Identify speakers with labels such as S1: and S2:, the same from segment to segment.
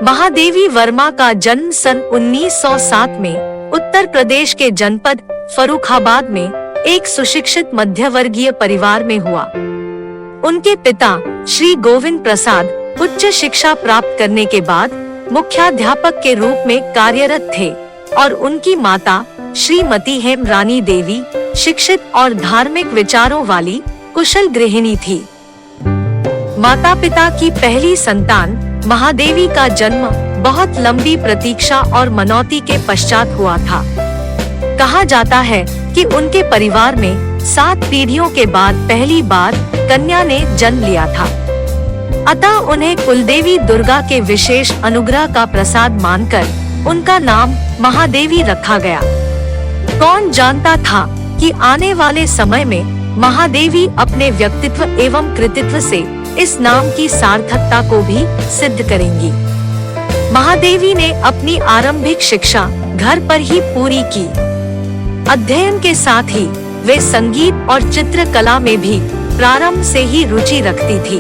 S1: महादेवी वर्मा का जन्म सन 1907 में उत्तर प्रदेश के जनपद फर्रुखाबाद में एक सुशिक्षित मध्यवर्गीय परिवार में हुआ। उनके पिता श्री गोविंद प्रसाद उच्च शिक्षा प्राप्त करने के बाद मुख्याध्यापक के रूप में कार्यरत थे और उनकी माता श्रीमती हेमरानी देवी शिक्षित और धार्मिक विचारों वाली कुशल गृहिणी थी। माता पिता की पहली संतान महादेवी का जन्म बहुत लंबी प्रतीक्षा और मनौती के पश्चात हुआ था। कहा जाता है कि उनके परिवार में 7 पीढ़ियों के बाद पहली बार कन्या ने जन्म लिया था। अतः उन्हें कुलदेवी दुर्गा के विशेष अनुग्रह का प्रसाद मानकर उनका नाम महादेवी रखा गया। कौन जानता था कि आने वाले समय में महादेवी अपने व्यक्तित्व एवं कृतित्व से इस नाम की सार्थकता को भी सिद्ध करेंगी। महादेवी ने अपनी आरंभिक शिक्षा घर पर ही पूरी की। अध्ययन के साथ ही वे संगीत और चित्रकला में भी प्रारंभ से ही रुचि रखती थी।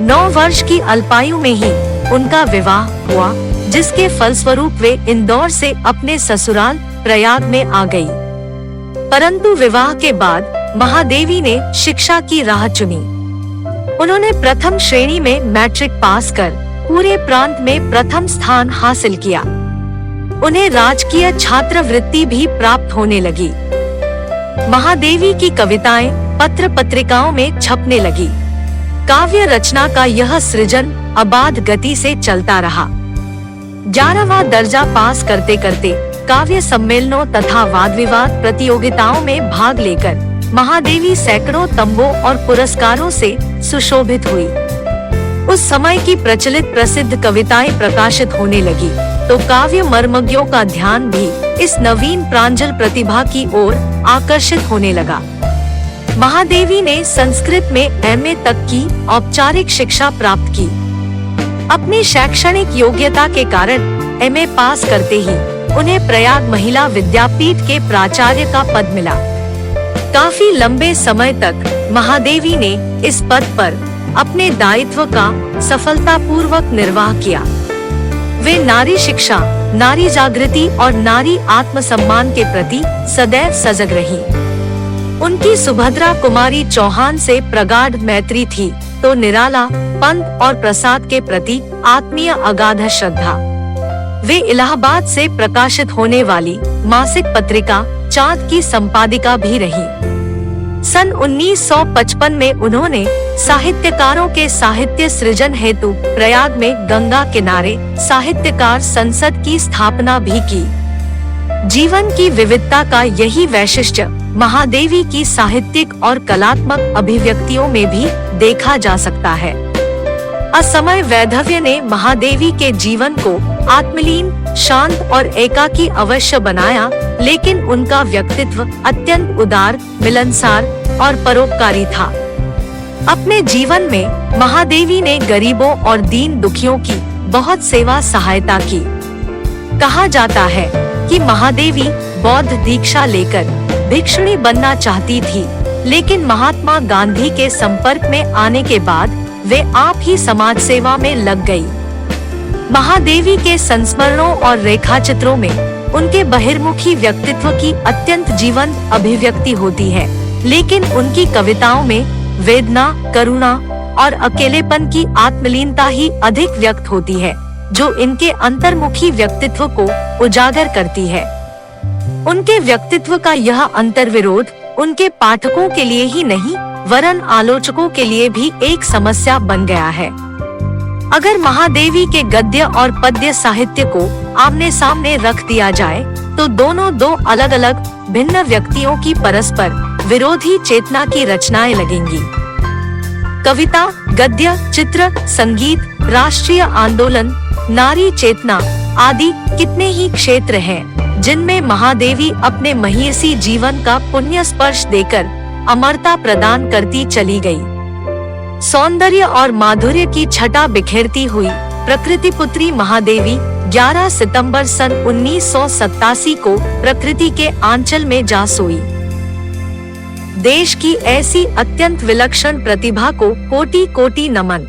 S1: 9 वर्ष की अल्पायु में ही उनका विवाह हुआ, जिसके फलस्वरूप वे इंदौर से अपने ससुराल प्रयाग में आ गई। परंतु विवाह के बाद महादेवी ने शिक्षा की राह चुनी। उन्होंने प्रथम श्रेणी में मैट्रिक पास कर पूरे प्रांत में प्रथम स्थान हासिल किया। उन्हें राजकीय छात्रवृत्ति भी प्राप्त होने लगी। महादेवी की कविताएं पत्र पत्रिकाओं में छपने लगी। काव्य रचना का यह सृजन अबाध गति से चलता रहा। 11वां दर्जा पास करते करते काव्य सम्मेलनों तथा वाद विवाद प्रतियोगिताओं में भाग लेकर महादेवी सैकड़ों तंबों और पुरस्कारों से सुशोभित हुई। उस समय की प्रचलित प्रसिद्ध कविताएं प्रकाशित होने लगी तो काव्य मर्मज्ञों का ध्यान भी इस नवीन प्रांजल प्रतिभा की ओर आकर्षित होने लगा। महादेवी ने संस्कृत में MA तक की औपचारिक शिक्षा प्राप्त की। अपनी शैक्षणिक योग्यता के कारण MA पास करते ही उन्हें प्रयाग महिला विद्यापीठ के प्राचार्य का पद मिला। काफी लंबे समय तक महादेवी ने इस पद पर अपने दायित्व का सफलतापूर्वक निर्वाह किया। वे नारी शिक्षा, नारी जागृति और नारी आत्मसम्मान के प्रति सदैव सजग रही। उनकी सुभद्रा कुमारी चौहान से प्रगाढ़ मैत्री थी तो निराला, पंत और प्रसाद के प्रति आत्मीय अगाध श्रद्धा। वे इलाहाबाद से प्रकाशित होने वाली मासिक पत्रिका चाँद की संपादिका भी रही। सन 1955 में उन्होंने साहित्यकारों के साहित्य सृजन हेतु प्रयाग में गंगा किनारे साहित्यकार संसद की स्थापना भी की। जीवन की विविधता का यही वैशिष्ट्य महादेवी की साहित्यिक और कलात्मक अभिव्यक्तियों में भी देखा जा सकता है। असमय वैधव्य ने महादेवी के जीवन को आत्मलीन, शांत और एकाकी अवश्य बनाया, लेकिन उनका व्यक्तित्व अत्यंत उदार, मिलनसार और परोपकारी था। अपने जीवन में महादेवी ने गरीबों और दीन दुखियों की बहुत सेवा सहायता की। कहा जाता है कि महादेवी बौद्ध दीक्षा लेकर भिक्षुणी बनना चाहती थी, लेकिन महात्मा गांधी के संपर्क में आने के बाद वे आप ही समाज सेवा में लग गई। महादेवी के संस्मरणों और रेखाचित्रों में उनके बहिर्मुखी व्यक्तित्व की अत्यंत जीवंत अभिव्यक्ति होती है, लेकिन उनकी कविताओं में वेदना, करुणा और अकेलेपन की आत्मलीनता ही अधिक व्यक्त होती है, जो इनके अंतर्मुखी व्यक्तित्व को उजागर करती है। उनके व्यक्तित्व का यह अंतर्विरोध उनके पाठकों के लिए ही नहीं वरन आलोचकों के लिए भी एक समस्या बन गया है। अगर महादेवी के गद्य और पद्य साहित्य को आमने सामने रख दिया जाए तो दोनों दो अलग अलग भिन्न व्यक्तियों की परस्पर विरोधी चेतना की रचनाएं लगेंगी। कविता, गद्य, चित्र, संगीत, राष्ट्रीय आंदोलन, नारी चेतना आदि कितने ही क्षेत्र हैं जिनमें महादेवी अपने महीयसी जीवन का पुण्य स्पर्श देकर अमरता प्रदान करती चली गई। सौंदर्य और माधुर्य की छटा बिखेरती हुई प्रकृति पुत्री महादेवी 11 सितंबर सन 1987 को प्रकृति के आंचल में जा सोई। देश की ऐसी अत्यंत विलक्षण प्रतिभा को कोटि कोटि नमन।